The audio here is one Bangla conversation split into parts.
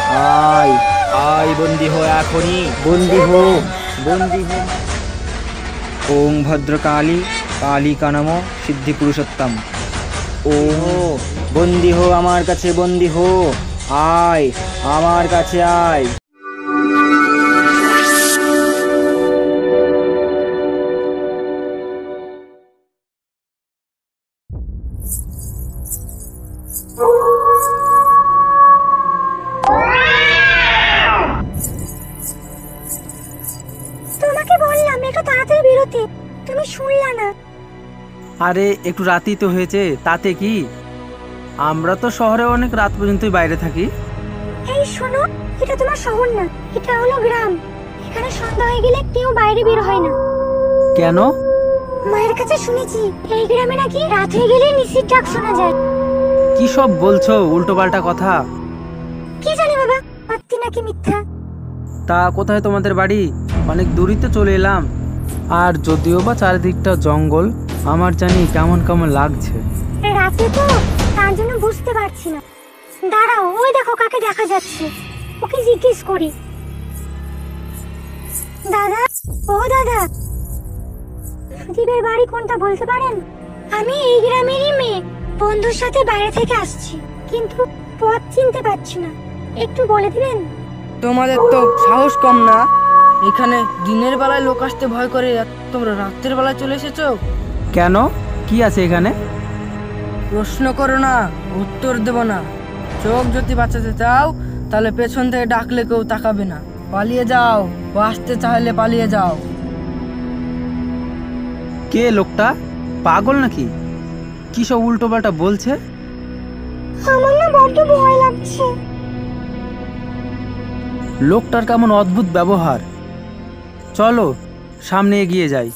আয় আয়, বন্দি হো এখনই, বন্দি হো, বন্দি হো। ওং ভদ্রকালী কালিকা নমঃ সিদ্ধি পুরুষোত্তম। ও বন্দি হো, আমার কাছে বন্দি হো, আয় আমার কাছে আয়। তোমাকে বললাম একটু তাড়াতাড়ি বেরোতে, তুমি শুনলা না। আরে একটু রাতই তো হয়েছে, তাতে কি? আমরা তো শহরে অনেক রাত পর্যন্তই বাইরে থাকি। এই শোনো, এটা তোমার শহর না, এটা হলো গ্রাম। এখানে সন্ধ্যা হয়ে গেলে কেউ বাইরে বের হয় না। কেন? মায়ের কাছে শুনেছি এই গ্রামে নাকি রাত হয়ে গেলে নিশির ডাক শোনা যায়। কি সব বলছো উল্টো পাল্টা কথা? কি জানি বাবা, সত্যি নাকি মিথ্যা। তা কোথায় তোমাদের বাড়ি? অনেক দূরই তো চলে এলাম। আর যদিও বা চারিদিকটা জঙ্গল, আমার জানি কেমন কেমন লাগছে। রাতে তো, তার জন্য বুঝতে পারছি না। দাঁড়াও, ওই দেখো কাকে দেখা যাচ্ছে, ওকে জিজ্ঞেস করি। দাদা, ও দাদা, সুদীপের বাড়ি কোনটা বলতে পারেন? আমি এই গ্রামেরই মেয়ে, বন্ধুর সাথে বাইরে থেকে আসছি, কিন্তু পথ চিনতে পারছি না, একটু বলে দিবেন? তোমাদের তো সাহস কম না, এখানে দিনের বেলায় লোক আসতে ভয় করে, তোমরা রাতের বেলায় চলে এসেছো। কেন, কি আছে এখানে? প্রশ্ন করো না, উত্তর দেব না। চোখ যদি বাঁচাতে চাও তাহলে পেছন থেকে ডাকলে কেউ তাকাবে না, পালিয়ে যাও। বাঁচতে চাইলে পালিয়ে যাও। কে লোকটা? পাগল নাকি? কি সব উল্টো পাল্টা বলছে? আমার না বড্ড ভয় লাগছে। লোকটার কেমন অদ্ভুত ব্যবহার। চলো সামনে এগিয়ে যাই।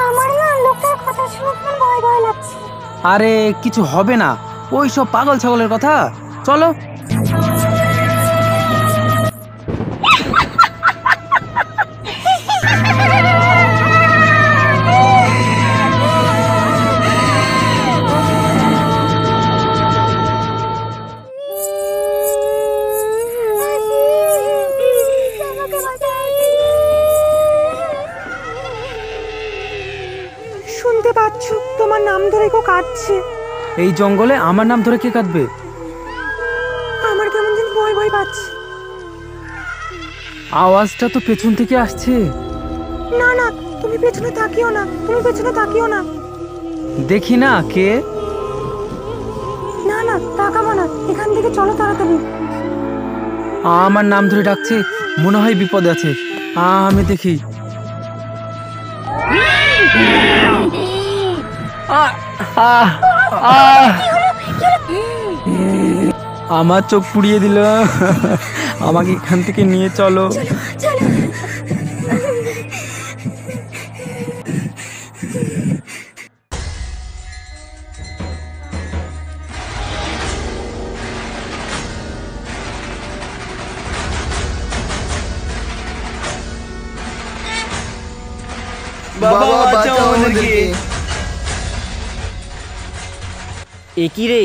আমার না লোকটার কথা শুনে কেমন ভয় ভয় লাগছে। আরে কিছু হবে না, ওই সব পাগল ছাগলের কথা। চলো। শুনতে পাচ্ছ তোমার নাম ধরে কেউ কাঁদছে। এই জঙ্গলে আমার নাম ধরে কে কাঁদবে? আমার কেমন যেন ভয় ভয় পাচ্ছে। আওয়াজটা তো পেছন থেকে আসছে। না না, তুমি পেছনে তাকিও না, তুমি পেছনে তাকিও না। দেখি না কে। না না, তাকাবো না, এখান থেকে চলো তাড়াতাড়ি। আমার নাম ধরে ডাকছে, মনে হয় বিপদ আছে। আমি দেখি। আমার চোখ পুড়িয়ে দিল। আমাকে এখান থেকে নিয়ে চলো। বাবা বাঁচাও আমাদেরকে। এ কি রে,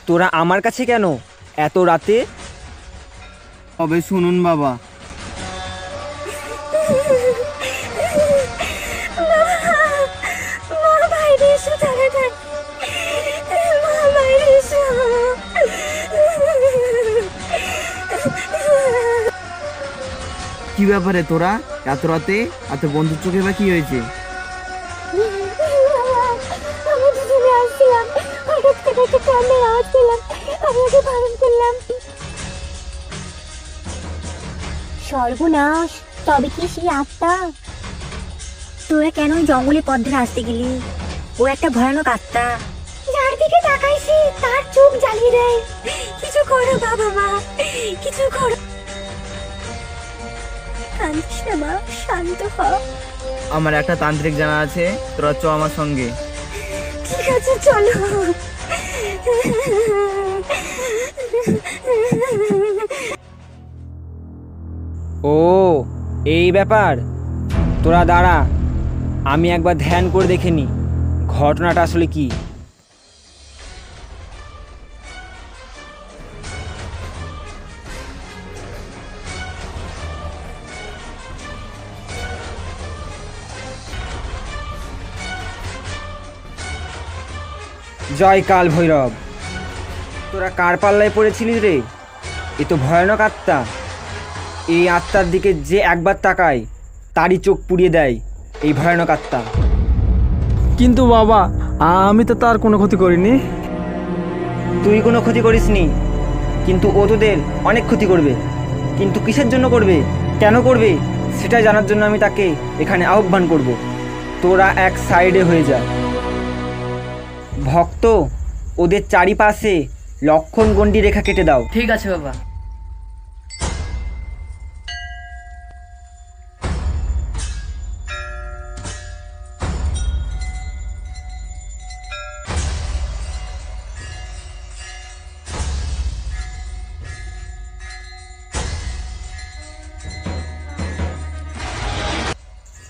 তোরা আমার কাছে কেন এত রাতে? তবে শুনুন বাবা, কি ব্যাপারে তোরা এত রাতে? এত বন্ধুর চোখে বা কি হয়েছে? সর্বনাশ, তবে কি সেই আত্মা? তোরা কেন ওই জঙ্গলে পথ ধরে আসতে গেলি? ও একটা ভয়ানক আত্মা, যার দিকে তাকাইছি তার চোখ জ্বালিয়ে দেয়। কিছু করো বাবা, মা কিছু করো। কাঁদিস না মা, শান্ত হ। আমার একটা তান্ত্রিক জানা আছে, তোরা চ আমার সঙ্গে। ঠিক আছে চলো। ও এই ব্যাপার, তোরা দাঁড়া, আমি একবার ধ্যান করে দেখে নি। ঘ ঘটনাটা আসলে কি? জয় কাল ভৈরব, তোরা কার পাল্লায় পড়েছিলি রে? এ তো ভয়ানক আত্মা। এই আত্মার দিকে যে একবার তাকায় তারই চোখ পুড়িয়ে দেয় এই ভয়ানক আত্মা। কিন্তু বাবা, আমি তো তার কোনো ক্ষতি করিনি। তুই কোনো ক্ষতি করিসনি, কিন্তু ও তোদের অনেক ক্ষতি করবে। কিন্তু কিসের জন্য করবে, কেন করবে, সেটা জানার জন্য আমি তাকে এখানে আহ্বান করব। তোরা এক সাইডে হয়ে যা। ভক্ত, ওদের চারিপাশে লক্ষণ গণ্ডি রেখা কেটে দাও। ঠিক আছে বাবা।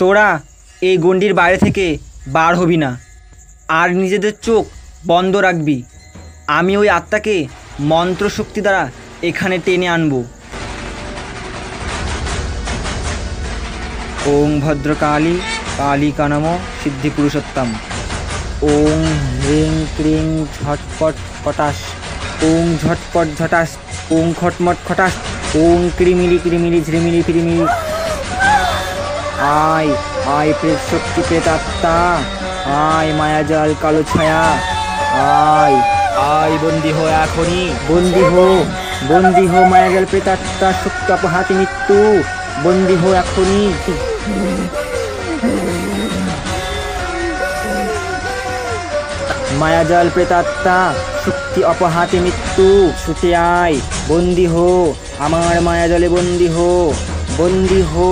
তোরা এই গণ্ডির বাইরে থেকে বার হবি না, আর নিজেদের চোখ বন্ধ রাখবি। আমি ওই আত্মাকে মন্ত্রশক্তি দ্বারা এখানে টেনে আনব। ওং ভদ্রকালী কালিকা নম সিদ্ধি পুরুষোত্তম। ওং হ্রিং ক্রিং ঝটপট খটাস। ওং ঝটপট ঝটাস। ওং খটমট খটাস। ওং ক্রিমিলি ক্রিমিলি ঝিরিমিলি ফিরিমিলি। আয় আয় প্রেত শক্তি প্রেতাত্মা, আয় মায়াজাল কালো ছায়া, আয় আয় বন্দি হো এখনই, বন্দি হো, বন্দি হো মায়াজাল প্রেতাত্মা শক্তি অপহাতি মৃত্যু, বন্দি হো এখনই। মায়াজাল প্রেতাত্মা শক্তি অপহাতি মৃত্যু, ছুটে আয়, বন্দি হো, আমার মায়াজালে বন্দি হো, বন্দি হো।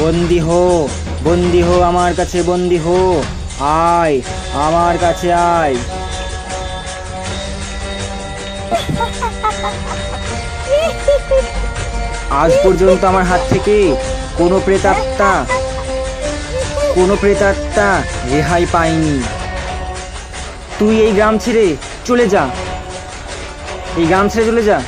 বন্দি হো, বন্দি হো, আমার কাছে বন্দি হো, আয় আমার কাছে আয়। আজ পর্যন্ত আমার হাত থেকে কোনো প্রেতাত্মা রেহাই পায়নি। তুই এই গ্রাম ছেড়ে চলে যা, এই গ্রাম ছেড়ে চলে যা।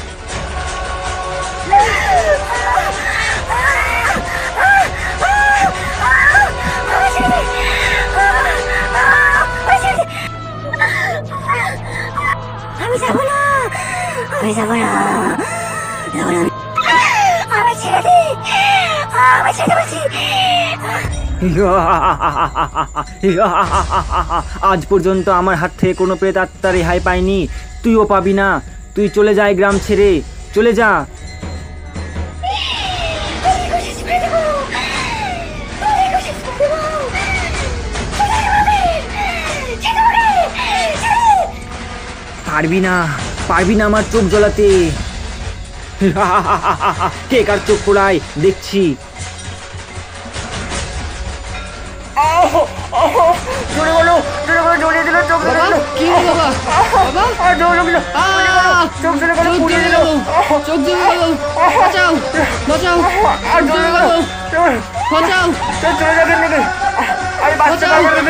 আমি যাব না, আমি যাব না, আমি ছেড়ে দে, আমি ছেড়ে বলছি। আজ পর্যন্ত আমার হাত থেকে কোনো প্রেতাত্মা রেহাই পায়নি, তুইও পাবি না। তুই চলে যা, গ্রাম ছেড়ে চলে যা। পারবি না, পারবি না আমার চোখ জ্বলাতে। কে কার চোখ পোড়ায় দেখছি। কি হলো বাবা? চোখ জ্বলে গেল, চোখ জ্বলে গেল, বাঁচাও, বাঁচাও, চোখ জ্বলে গেল, বাঁচাও, বাঁচাও।